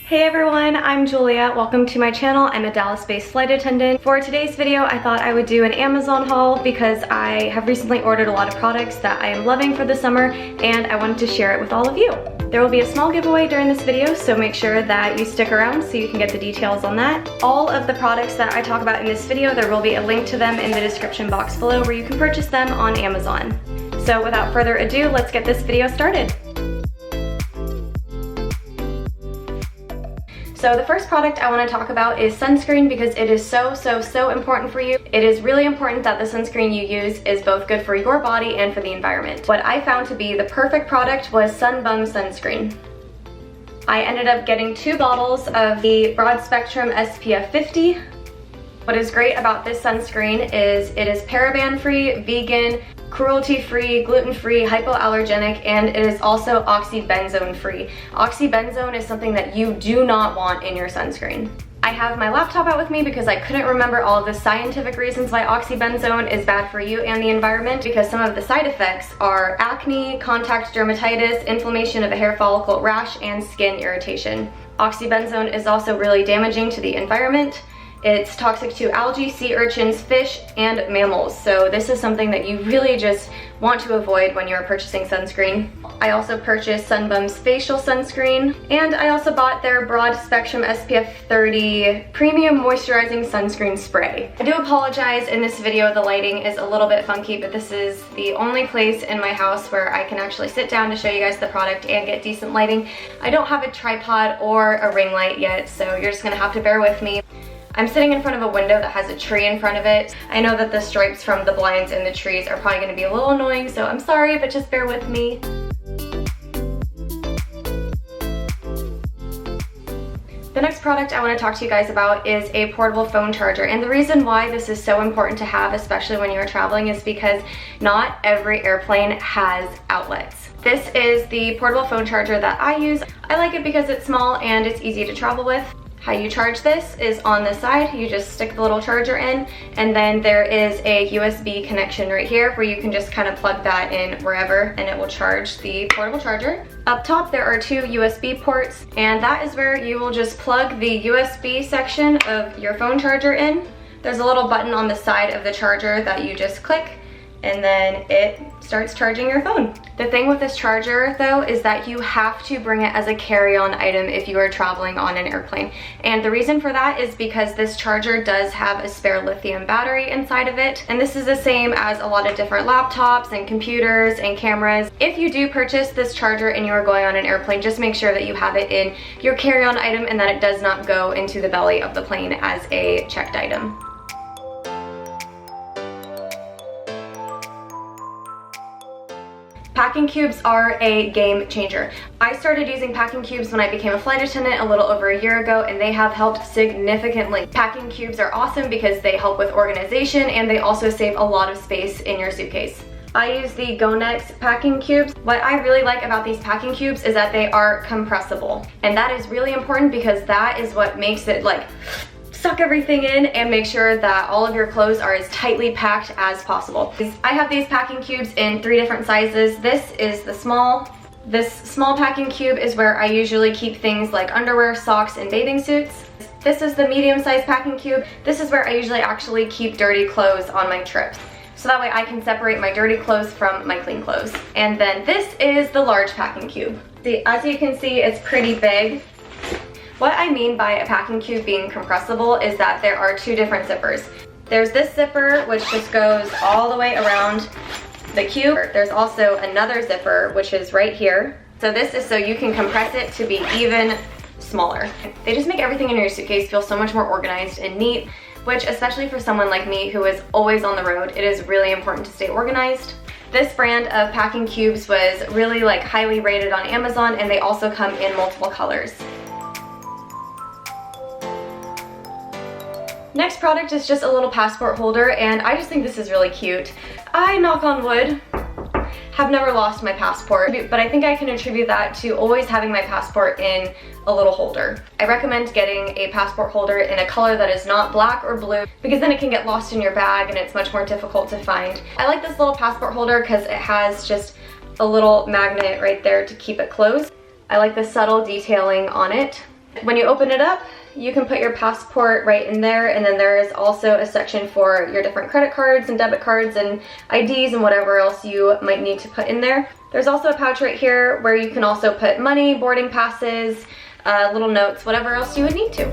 Hey everyone, I'm Julia. Welcome to my channel. I'm a Dallas-based flight attendant. For today's video, I thought I would do an Amazon haul because I have recently ordered a lot of products that I am loving for the summer and I wanted to share it with all of you. There will be a small giveaway during this video, so make sure that you stick around so you can get the details on that. All of the products that I talk about in this video, there will be a link to them in the description box below where you can purchase them on Amazon. So without further ado, let's get this video started. So the first product I want to talk about is sunscreen because it is so important for you. It is really important that the sunscreen you use is both good for your body and for the environment. What I found to be the perfect product was Sun Bum sunscreen. I ended up getting 2 bottles of the broad spectrum SPF 50. What is great about this sunscreen is it is paraben-free, vegan, cruelty-free, gluten-free, hypoallergenic, and it is also oxybenzone-free. Oxybenzone is something that you do not want in your sunscreen. I have my laptop out with me because I couldn't remember all of the scientific reasons why oxybenzone is bad for you and the environment, because some of the side effects are acne, contact dermatitis, inflammation of a hair follicle, rash, and skin irritation. Oxybenzone is also really damaging to the environment. It's toxic to algae, sea urchins, fish, and mammals. So this is something that you really just want to avoid when you're purchasing sunscreen. I also purchased Sun Bum's facial sunscreen, and I also bought their broad spectrum SPF 30 premium moisturizing sunscreen spray. I do apologize, in this video the lighting is a little bit funky, but this is the only place in my house where I can actually sit down to show you guys the product and get decent lighting. I don't have a tripod or a ring light yet, so you're just gonna have to bear with me. I'm sitting in front of a window that has a tree in front of it. I know that the stripes from the blinds and the trees are probably gonna be a little annoying, so I'm sorry, but just bear with me. The next product I want to talk to you guys about is a portable phone charger, and the reason why this is so important to have, especially when you're traveling, is because not every airplane has outlets. This is the portable phone charger that I use. I like it because it's small and it's easy to travel with. How you charge this is on the side. You just stick the little charger in, and then there is a USB connection right here where you can just kind of plug that in wherever and it will charge the portable charger. Up top there are 2 USB ports, and that is where you will just plug the USB section of your phone charger in. There's a little button on the side of the charger that you just click, and then it starts charging your phone. The thing with this charger though is that you have to bring it as a carry-on item if you are traveling on an airplane. And the reason for that is because this charger does have a spare lithium battery inside of it. And this is the same as a lot of different laptops and computers and cameras. If you do purchase this charger and you are going on an airplane, just make sure that you have it in your carry-on item and that it does not go into the belly of the plane as a checked item. Packing cubes are a game changer. I started using packing cubes when I became a flight attendant a little over a year ago, and they have helped significantly. Packing cubes are awesome because they help with organization and they also save a lot of space in your suitcase. I use the Go-Nex packing cubes. What I really like about these packing cubes is that they are compressible. And that is really important because that is what makes it like suck everything in and make sure that all of your clothes are as tightly packed as possible. I have these packing cubes in 3 different sizes. This is the small. This small packing cube is where I usually keep things like underwear, socks, and bathing suits. This is the medium-sized packing cube. This is where I usually actually keep dirty clothes on my trips, so that way I can separate my dirty clothes from my clean clothes. And then this is the large packing cube. As you can see, it's pretty big. What I mean by a packing cube being compressible is that there are 2 different zippers. There's this zipper, which just goes all the way around the cube. There's also another zipper, which is right here. So this is so you can compress it to be even smaller. They just make everything in your suitcase feel so much more organized and neat, which, especially for someone like me who is always on the road, it is really important to stay organized. This brand of packing cubes was really highly rated on Amazon, and they also come in multiple colors. Next product is just a little passport holder, and I just think this is really cute. I, knock on wood, have never lost my passport, but I think I can attribute that to always having my passport in a little holder. I recommend getting a passport holder in a color that is not black or blue, because then it can get lost in your bag and it's much more difficult to find. I like this little passport holder because it has just a little magnet right there to keep it closed. I like the subtle detailing on it. When you open it up, you can put your passport right in there, and then there is also a section for your different credit cards and debit cards and IDs and whatever else you might need to put in there. There's also a pouch right here where you can also put money, boarding passes, little notes, whatever else you would need to.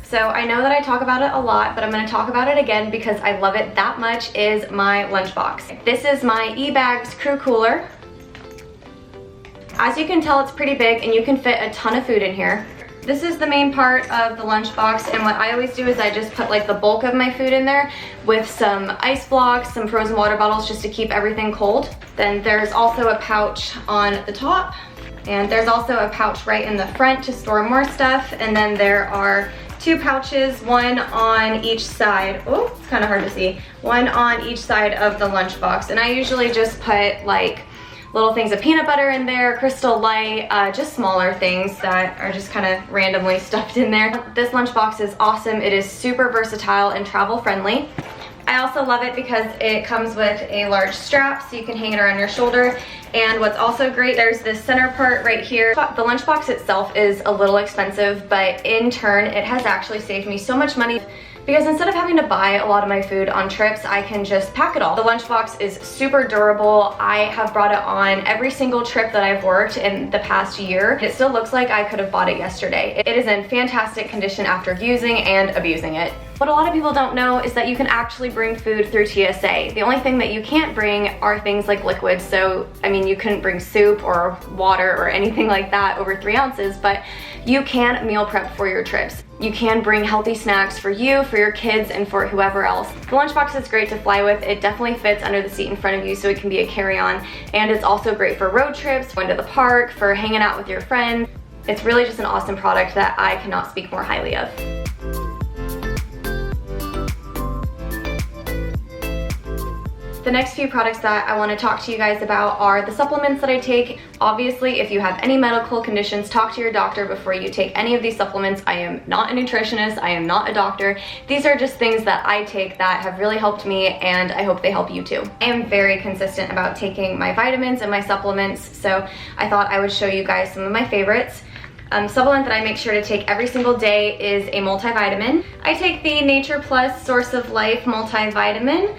So I know that I talk about it a lot, but I'm going to talk about it again because I love it that much, is my lunchbox. This is my eBags Crew Cooler. As you can tell, it's pretty big and you can fit a ton of food in here. This is the main part of the lunchbox, and what I always do is I just put like the bulk of my food in there with some ice blocks, some frozen water bottles just to keep everything cold. Then there's also a pouch on the top, and there's also a pouch right in the front to store more stuff, and then there are 2 pouches, one on each side. Oh, it's kind of hard to see. One on each side of the lunchbox, and I usually just put like little things of peanut butter in there, Crystal Light, just smaller things that are just kind of randomly stuffed in there. This lunchbox is awesome. It is super versatile and travel friendly. I also love it because it comes with a large strap so you can hang it around your shoulder. And what's also great, there's this center part right here. The lunchbox itself is a little expensive, but in turn, it has actually saved me so much money because instead of having to buy a lot of my food on trips, I can just pack it all. The lunchbox is super durable. I have brought it on every single trip that I've worked in the past year. It still looks like I could have bought it yesterday. It is in fantastic condition after using and abusing it. What a lot of people don't know is that you can actually bring food through TSA. The only thing that you can't bring are things like liquids. So, I mean, you couldn't bring soup or water or anything like that over 3 ounces, but you can meal prep for your trips. You can bring healthy snacks for you, for your kids, and for whoever else. The lunchbox is great to fly with. It definitely fits under the seat in front of you, so it can be a carry-on. And it's also great for road trips, going to the park, for hanging out with your friends. It's really just an awesome product that I cannot speak more highly of. The next few products that I want to talk to you guys about are the supplements that I take. Obviously, if you have any medical conditions, talk to your doctor before you take any of these supplements. I am not a nutritionist, I am not a doctor. These are just things that I take that have really helped me, and I hope they help you too. I am very consistent about taking my vitamins and my supplements, so I thought I would show you guys some of my favorites. Supplement that I make sure to take every single day is a multivitamin. I take the Nature Plus Source of Life multivitamin.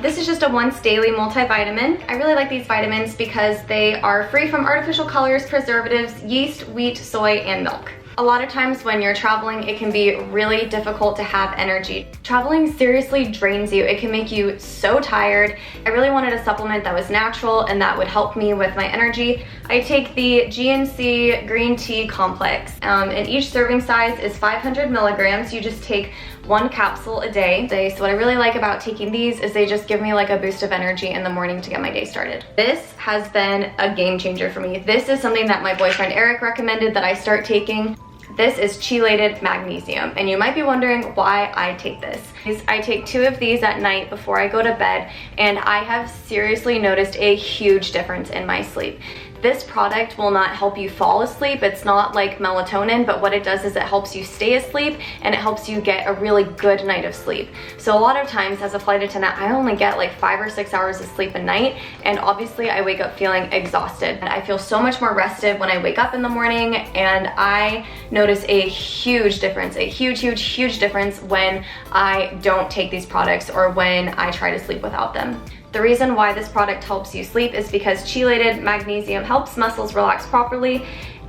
This is just a once daily multivitamin. I really like these vitamins because they are free from artificial colors, preservatives, yeast, wheat, soy, and milk. A lot of times when you're traveling, it can be really difficult to have energy. Traveling seriously drains you. It can make you so tired. I really wanted a supplement that was natural and that would help me with my energy. I take the GNC Green Tea Complex, and each serving size is 500 milligrams. You just take 1 capsule a day. So what I really like about taking these is they just give me like a boost of energy in the morning to get my day started. This has been a game changer for me. This is something that my boyfriend Eric recommended that I start taking. This is chelated magnesium, and you might be wondering why I take this. I take 2 of these at night before I go to bed, and I have seriously noticed a huge difference in my sleep. This product will not help you fall asleep. It's not like melatonin, but what it does is it helps you stay asleep and it helps you get a really good night of sleep. So a lot of times as a flight attendant, I only get like 5 or 6 hours of sleep a night, and obviously I wake up feeling exhausted. And I feel so much more rested when I wake up in the morning, and I notice a huge difference, a huge difference when I don't take these products or when I try to sleep without them. The reason why this product helps you sleep is because chelated magnesium helps muscles relax properly,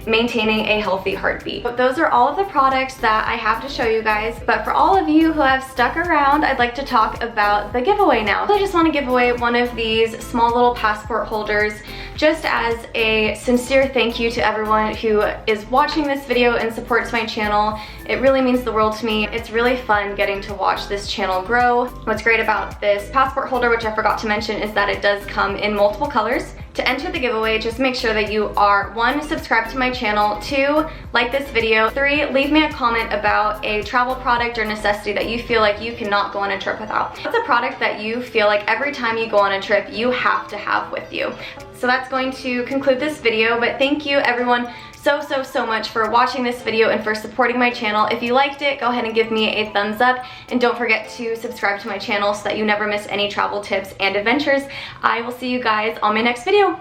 maintaining a healthy heartbeat. But those are all of the products that I have to show you guys. But for all of you who have stuck around, I'd like to talk about the giveaway now. I just want to give away one of these small little passport holders just as a sincere thank you to everyone who is watching this video and supports my channel. It really means the world to me. It's really fun getting to watch this channel grow. What's great about this passport holder, which I forgot to mention, is that it does come in multiple colors. To enter the giveaway, just make sure that you are 1, subscribed to my channel, 2, like this video, 3, leave me a comment about a travel product or necessity that you feel like you cannot go on a trip without. What's a product that you feel like every time you go on a trip you have to have with you? So that's going to conclude this video, but thank you everyone so much for watching this video and for supporting my channel. If you liked it, go ahead and give me a thumbs up, and don't forget to subscribe to my channel so that you never miss any travel tips and adventures. I will see you guys on my next video.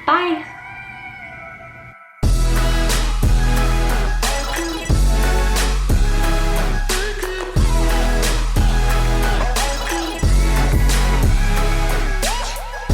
Bye.